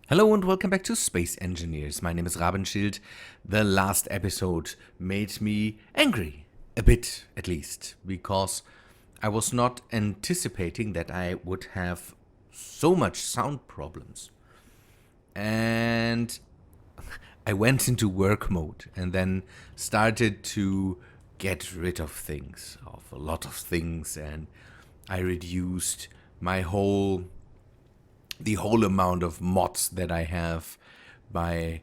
Hello and welcome back to Space Engineers. My name is Rabenschild. The last episode made me angry, a bit at least, because I was not anticipating that I would have so much sound problems. And I went into work mode and then started to get rid of a lot of things, and I reduced the whole amount of mods that I have by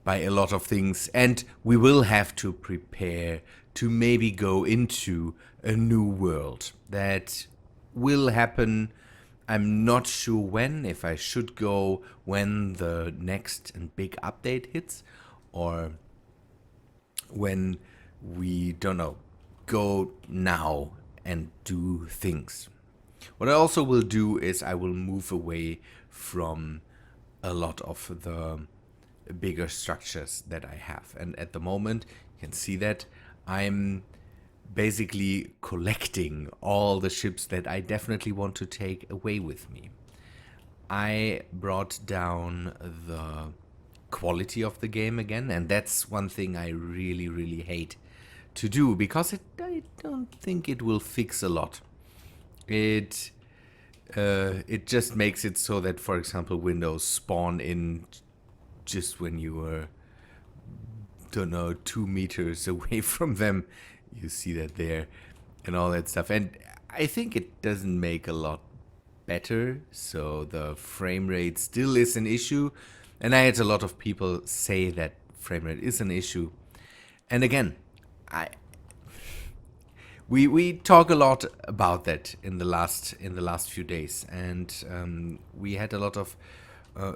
a lot of things, and we will have to prepare to maybe go into a new world that will happen. I'm not sure when, if I should go when the next and big update hits, or when we, don't know, go now and do things. What I also will do is I will move away from a lot of the bigger structures that I have. And at the moment, you can see that I'm basically collecting all the ships that I definitely want to take away with me. I brought down the quality of the game again, and that's one thing I really, really hate to do, because I don't think it will fix a lot. It just makes it so that, for example, windows spawn in just when you are, don't know, 2 meters away from them. You see that there and all that stuff. And I think it doesn't make a lot better. So the frame rate still is an issue. And I had a lot of people say that frame rate is an issue. And again, we talk a lot about that in the last few days, and we had a lot of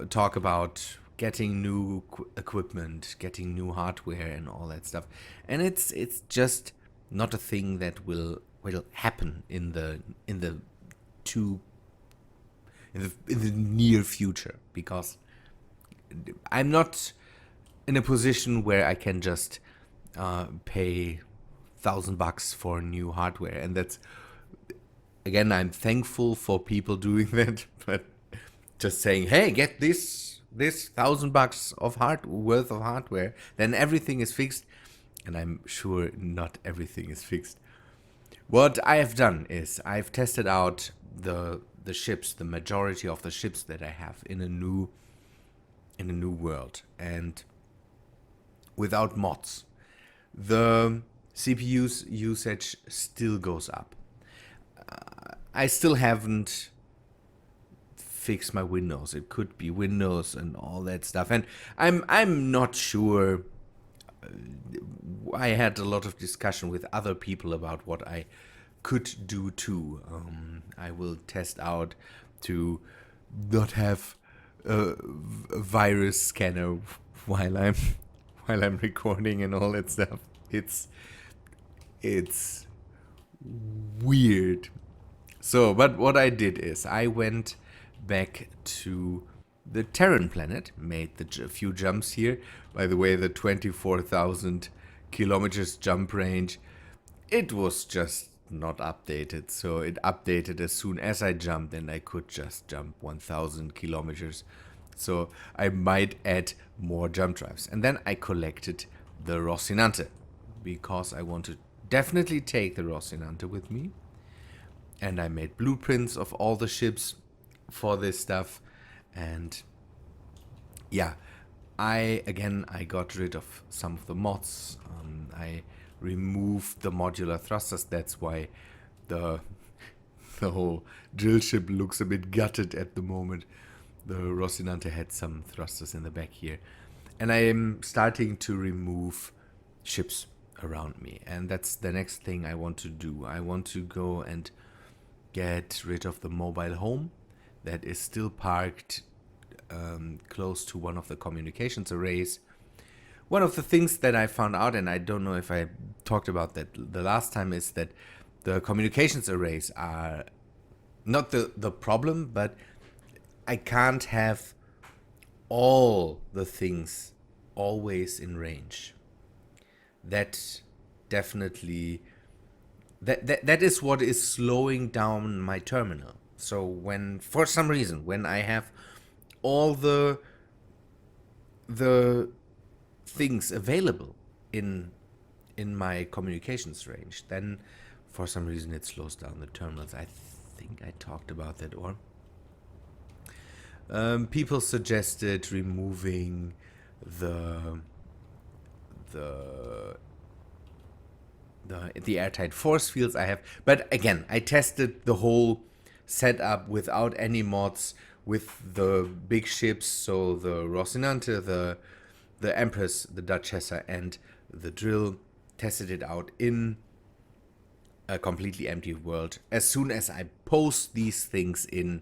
talk about getting new equipment, getting new hardware, and all that stuff. And it's just not a thing that will happen in the near future, because I'm not in a position where I can just pay $1,000 for new hardware. And that's, again, I'm thankful for people doing that, but just saying, hey, get this $1,000 of worth of hardware, then everything is fixed. And I'm sure not everything is fixed. What I have done is I've tested out the ships, the majority of the ships that I have in a new world, and without mods, the CPU's usage still goes up. I still haven't fixed my Windows. It could be Windows and all that stuff, and I'm not sure. I had a lot of discussion with other people about what I could do too. I will test out to not have a virus scanner while I'm recording and all that stuff. It's weird. So, but what I did is I went back to the Terran planet, made a few jumps here. By the way, the 24,000 kilometers jump range, it was just not updated. So it updated as soon as I jumped, and I could just jump 1,000 kilometers. So I might add more jump drives. And then I collected the Rocinante, because I want to definitely take the Rocinante with me. And I made blueprints of all the ships for this stuff. And yeah, I got rid of some of the mods. I removed the modular thrusters. That's why the whole drill ship looks a bit gutted at the moment. The Rocinante had some thrusters in the back here. And I am starting to remove ships around me, and that's the next thing I want to do. I want to go and get rid of the mobile home that is still parked close to one of the communications arrays. One of the things that I found out, and I don't know if I talked about that the last time, is that the communications arrays are not the problem, but I can't have all the things always in range. That definitely that is what is slowing down my terminal. So when, for some reason, when I have all the the things available in my communications range, then for some reason it slows down the terminals. I think I talked about that. Or people suggested removing the airtight force fields I have. But again, I tested the whole setup without any mods with the big ships, so the Rocinante, the Empress, the Duchessa, and the Drill. Tested it out in a completely empty world. As soon as I post these things in,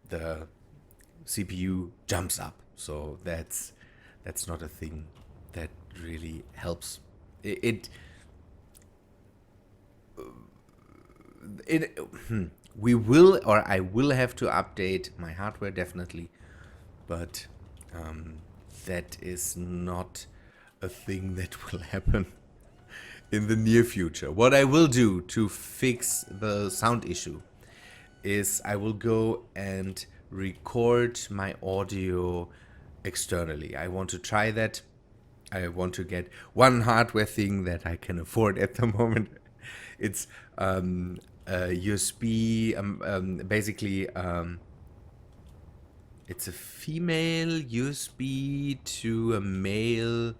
the CPU jumps up. So that's not a thing that really helps. We will, or I will have to update my hardware definitely, but that is not a thing that will happen in the near future. What I will do to fix the sound issue is I will go and record my audio externally. I want to try that. I want to get one hardware thing that I can afford at the moment. It's a USB, basically, it's a female USB to a male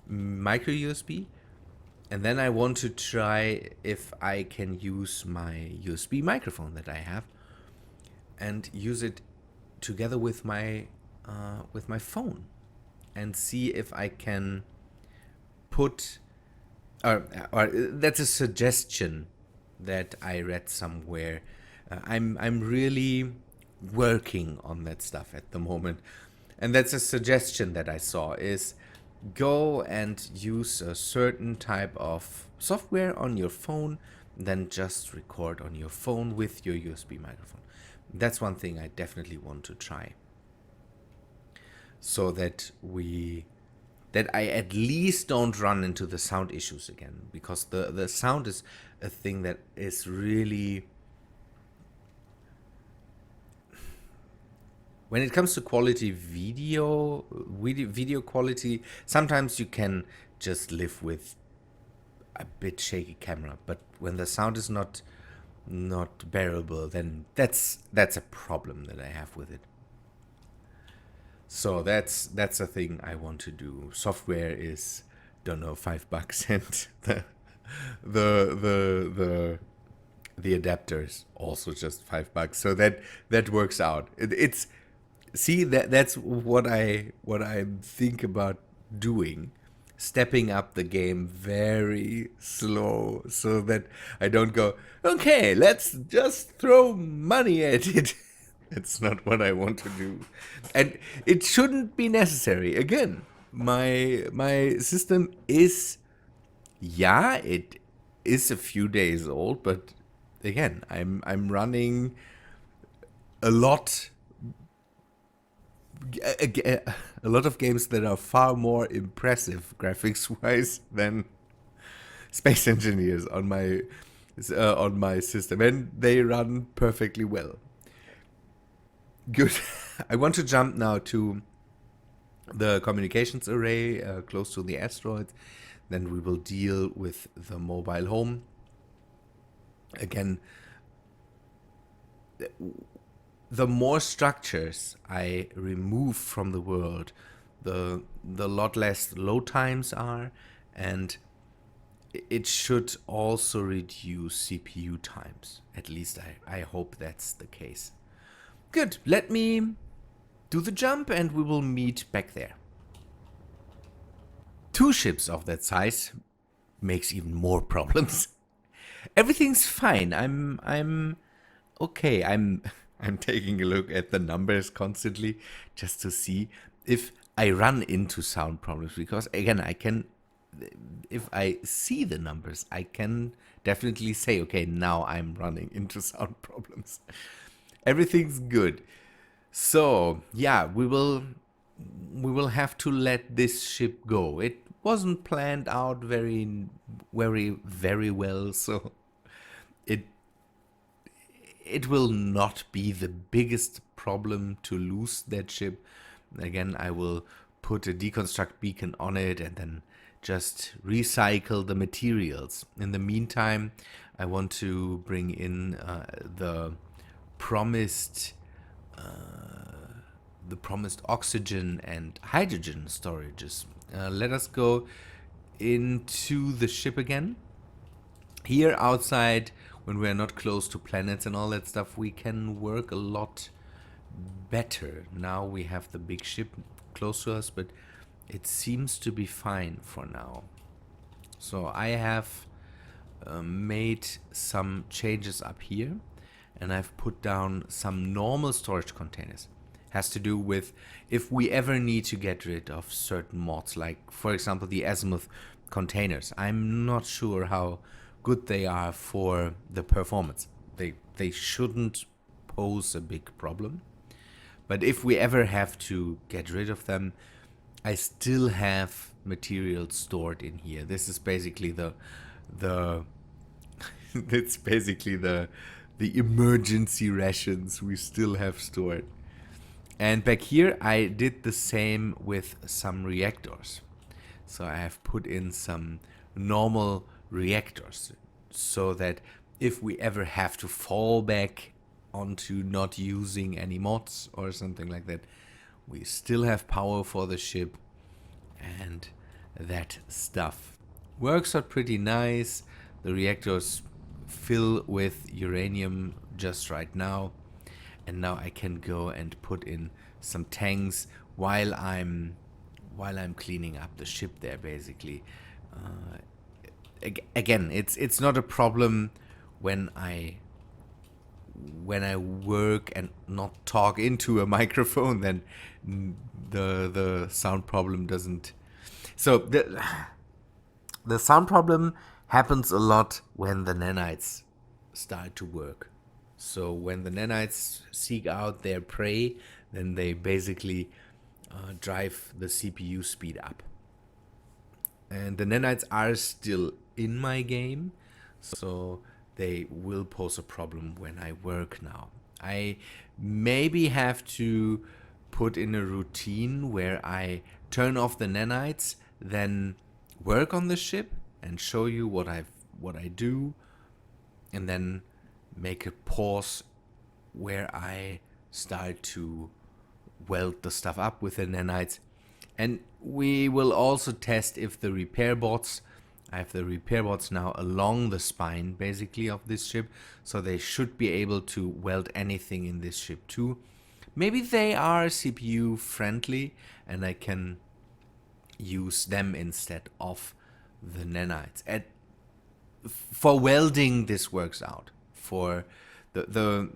micro USB. And then I want to try if I can use my USB microphone that I have and use it together with my phone, and see if I can put, or that's a suggestion that I read somewhere. I'm really working on that stuff at the moment, and that's a suggestion that I saw is go and use a certain type of software on your phone, then just record on your phone with your USB microphone. That's one thing I definitely want to try, so that I at least don't run into the sound issues again, because the sound is a thing that is really, when it comes to quality video quality, sometimes you can just live with a bit shaky camera, but when the sound is not bearable, then that's a problem that I have with it. So that's a thing I want to do. Software is, don't know, $5, and the adapters also just $5. So that works out. It's see, that's what I think about doing. Stepping up the game very slow, so that I don't go, okay, let's just throw money at it. That's not what I want to do. And it shouldn't be necessary. Again, my system is, yeah, it is a few days old, but again, I'm running a lot of games that are far more impressive graphics-wise than Space Engineers on my system, and they run perfectly well. Good. I want to jump now to the communications array close to the asteroid. Then we will deal with the mobile home. Again, the more structures I remove from the world, the lot less load times are, and it should also reduce CPU times. At least I hope that's the case. Good, let me do the jump and we will meet back there. 2 ships of that size makes even more problems. Everything's fine. I'm okay. I'm taking a look at the numbers constantly just to see if I run into sound problems, because again, if I see the numbers, I can definitely say, okay, now I'm running into sound problems. Everything's good. So yeah, we will have to let this ship go. It wasn't planned out very well, so it will not be the biggest problem to lose that ship. Again, I will put a deconstruct beacon on it and then just recycle the materials. In the meantime, I want to bring in the promised oxygen and hydrogen storages. Let us go into the ship again. Here outside, when we're not close to planets and all that stuff, we can work a lot better. Now we have the big ship close to us, but it seems to be fine for now. So I have made some changes up here, and I've put down some normal storage containers. Has to do with if we ever need to get rid of certain mods, like for example the azimuth containers. I'm not sure how good they are for the performance. They shouldn't pose a big problem. But if we ever have to get rid of them, I still have material stored in here. This is basically the it's basically the emergency rations we still have stored. And back here I did the same with some reactors. So I have put in some normal reactors so that if we ever have to fall back onto not using any mods or something like that, we still have power for the ship, and that stuff works out pretty nice. The reactors fill with uranium just right now, and now I can go and put in some tanks while I'm cleaning up the ship there, basically. Again, it's not a problem when I work and not talk into a microphone. Then the sound problem doesn't. So the sound problem happens a lot when the nanites start to work. So when the nanites seek out their prey, then they basically drive the CPU speed up. And the nanites are still in my game, so they will pose a problem when I work now. I maybe have to put in a routine where I turn off the nanites, then work on the ship and show you what I do, and then make a pause where I start to weld the stuff up with the nanites. And we will also test if the repair bots, I have the repair bots now along the spine basically of this ship, so they should be able to weld anything in this ship too. Maybe they are CPU friendly and I can use them instead of the nanites. For welding this works out. For the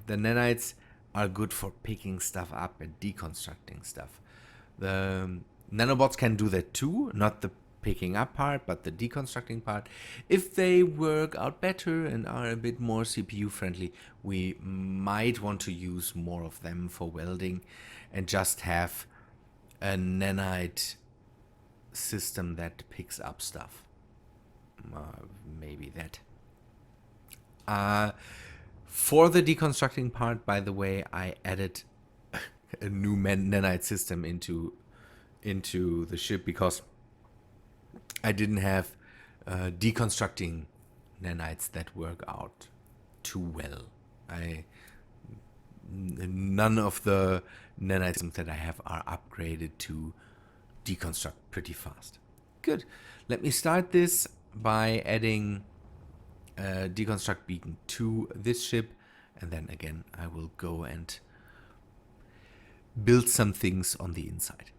nanites are good for picking stuff up and deconstructing stuff. The nanobots can do that too, not the picking up part, but the deconstructing part. If they work out better and are a bit more CPU friendly, we might want to use more of them for welding and just have a nanite system that picks up stuff. Maybe that. For the deconstructing part, by the way, I added a new nanite system into the ship because I didn't have deconstructing nanites that work out too well. None of the nanite systems that I have are upgraded to deconstruct pretty fast. Good. Let me start this by adding a deconstruct beacon to this ship, and then again I will go and build some things on the inside.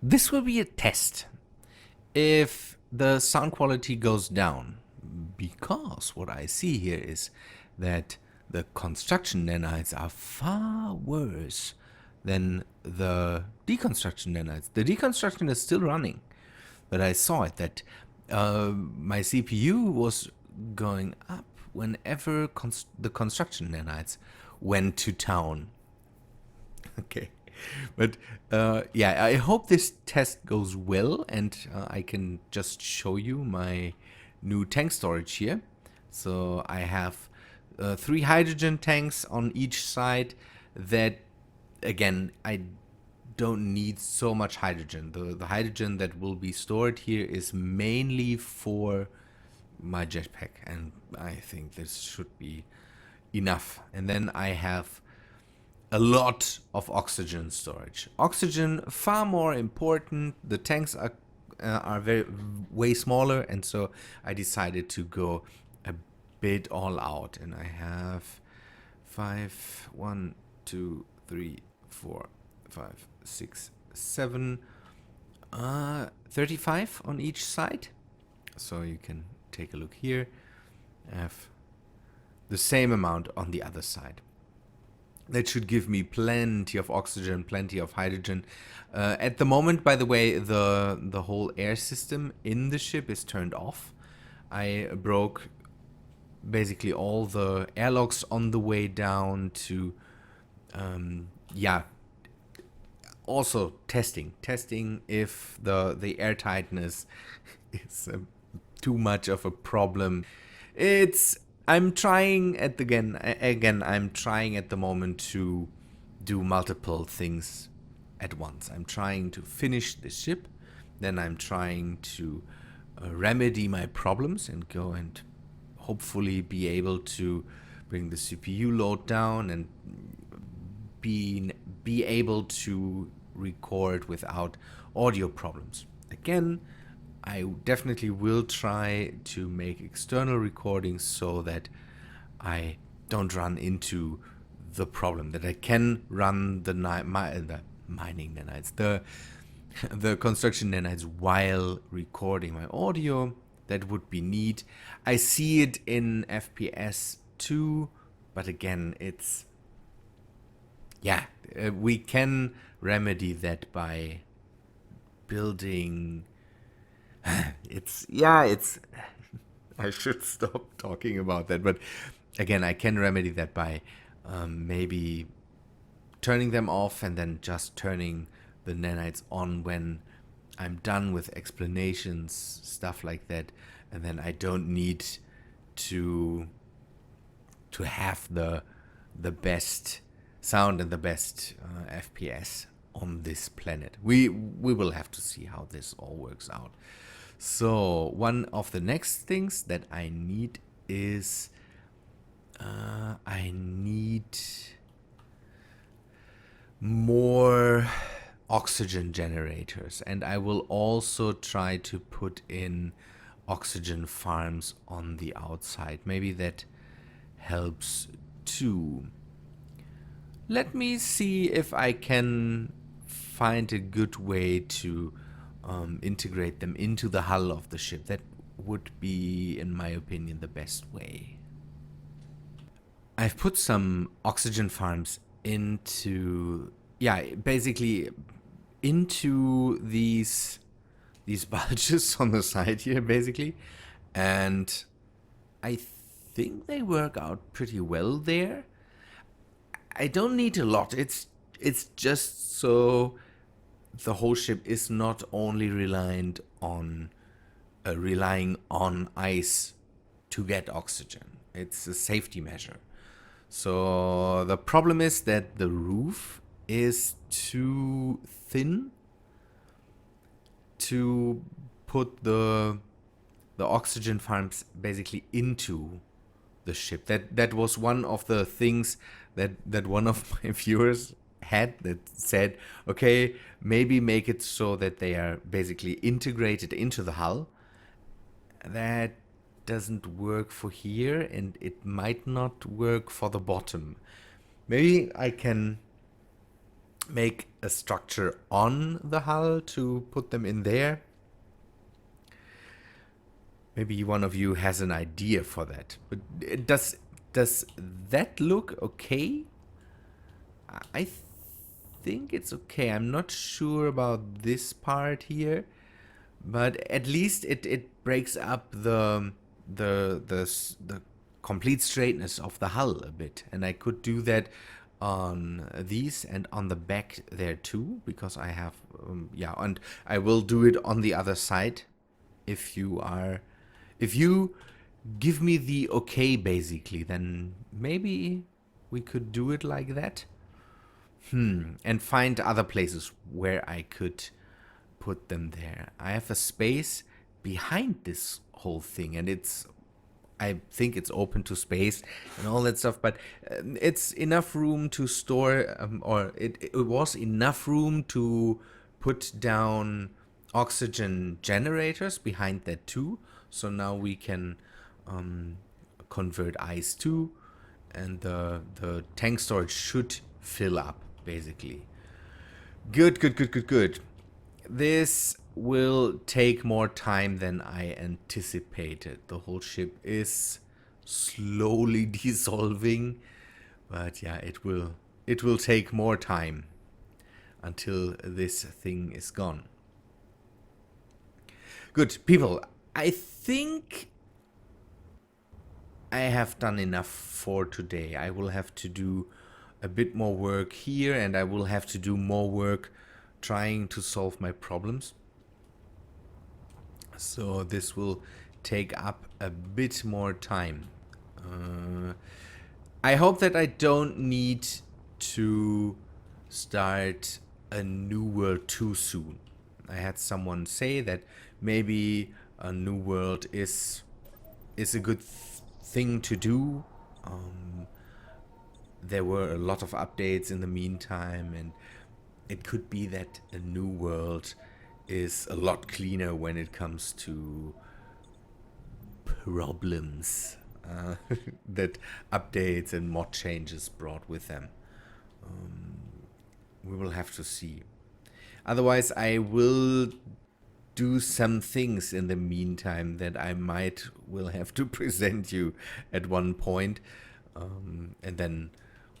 This will be a test. If the sound quality goes down, because what I see here is that the construction nanites are far worse than the deconstruction nanites. The deconstruction is still running, but I saw it that my CPU was going up whenever the construction nanites went to town. Okay. But yeah, I hope this test goes well and I can just show you my new tank storage here. So I have 3 hydrogen tanks on each side that, again, I don't need so much hydrogen. The hydrogen that will be stored here is mainly for my jetpack, and I think this should be enough. And then I have a lot of oxygen storage. Oxygen far more important. The tanks are way smaller, and so I decided to go a bit all out. And I have 1, 2, 3, 4, 5, 6, 7, 35 on each side. So you can take a look here. I have the same amount on the other side. That should give me plenty of oxygen, plenty of hydrogen. At the moment, by the way, the whole air system in the ship is turned off. I broke basically all the airlocks on the way down to, also testing if the air tightness is too much of a problem. I'm trying I'm trying at the moment to do multiple things at once. I'm trying to finish the ship, then I'm trying to remedy my problems and go and hopefully be able to bring the CPU load down and be able to record without audio problems. Again, I definitely will try to make external recordings so that I don't run into the problem, that I can run the mining nanites, the construction nanites while recording my audio. That would be neat. I see it in FPS too, but again, we can remedy that by building. I should stop talking about that, but again, I can remedy that by maybe turning them off and then just turning the nanites on when I'm done with explanations, stuff like that, and then I don't need to have the best sound and the best FPS on this planet. We will have to see how this all works out. So one of the next things that I need is I need more oxygen generators, and I will also try to put in oxygen farms on the outside. Maybe that helps too. Let me see if I can find a good way to integrate them into the hull of the ship. That would be, in my opinion, the best way. I've put some oxygen farms into, basically into these bulges on the side here, basically, and I think they work out pretty well there. I don't need a lot. It's just so the whole ship is not only relying on ice to get oxygen. It's a safety measure. So the problem is that the roof is too thin to put the oxygen farms basically into the ship. That was one of the things that one of my viewers had, that said, okay, maybe make it so that they are basically integrated into the hull. That doesn't work for here, and it might not work for the bottom. Maybe I can make a structure on the hull to put them in there. Maybe one of you has an idea for that. But does that look okay? I think it's okay. I'm not sure about this part here, but at least it breaks up the complete straightness of the hull a bit, and I could do that on these and on the back there too, because I have and I will do it on the other side if you give me the okay, basically, then maybe we could do it like that. And find other places where I could put them there. I have a space behind this whole thing, and I think it's open to space and all that stuff, but it's enough room to store, or it was enough room to put down oxygen generators behind that too. So now we can convert ice too, and the tank storage should fill up basically. Good. This will take more time than I anticipated. The whole ship is slowly dissolving, but yeah, it will take more time until this thing is gone. Good people, I think I have done enough for today. I will have to do a bit more work here, and I will have to do more work trying to solve my problems. So this will take up a bit more time. I hope that I don't need to start a new world too soon. I had someone say that maybe a new world is a good thing to do. There were a lot of updates in the meantime, and it could be that a new world is a lot cleaner when it comes to problems that updates and mod changes brought with them. We will have to see. Otherwise, I will do some things in the meantime that I will have to present you at one point, and then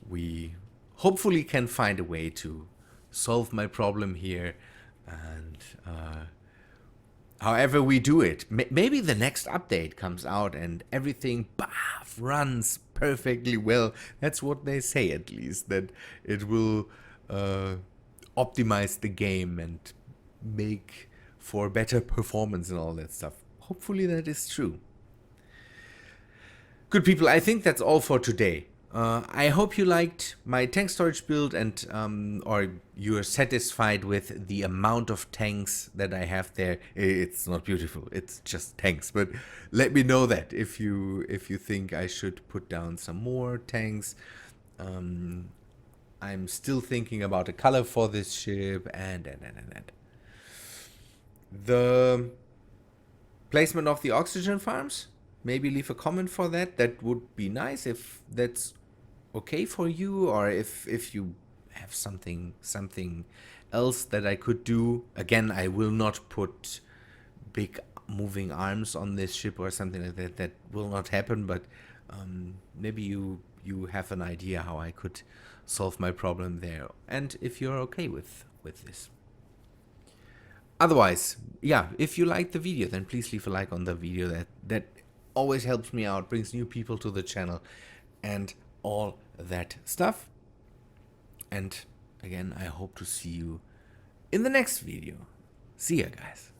we hopefully can find a way to solve my problem here. And however we do it, maybe the next update comes out and everything runs perfectly well. That's what they say, at least, that it will optimize the game and make for better performance and all that stuff. Hopefully that is true. Good people, I think that's all for today. I hope you liked my tank storage build, and or you're satisfied with the amount of tanks that I have there. It's not beautiful, it's just tanks, but let me know that if you think I should put down some more tanks. I'm still thinking about a color for this ship, and the placement of the oxygen farms. Maybe leave a comment for that. That would be nice if that's okay for you, or if you have something else that I could do. Again, I will not put big moving arms on this ship or something like that. That will not happen, but maybe you have an idea how I could solve my problem there, and if you're okay with this. Otherwise, yeah, if you liked the video, then please leave a like on the video. That always helps me out, brings new people to the channel, and all that stuff. And again, I hope to see you in the next video. See ya, guys.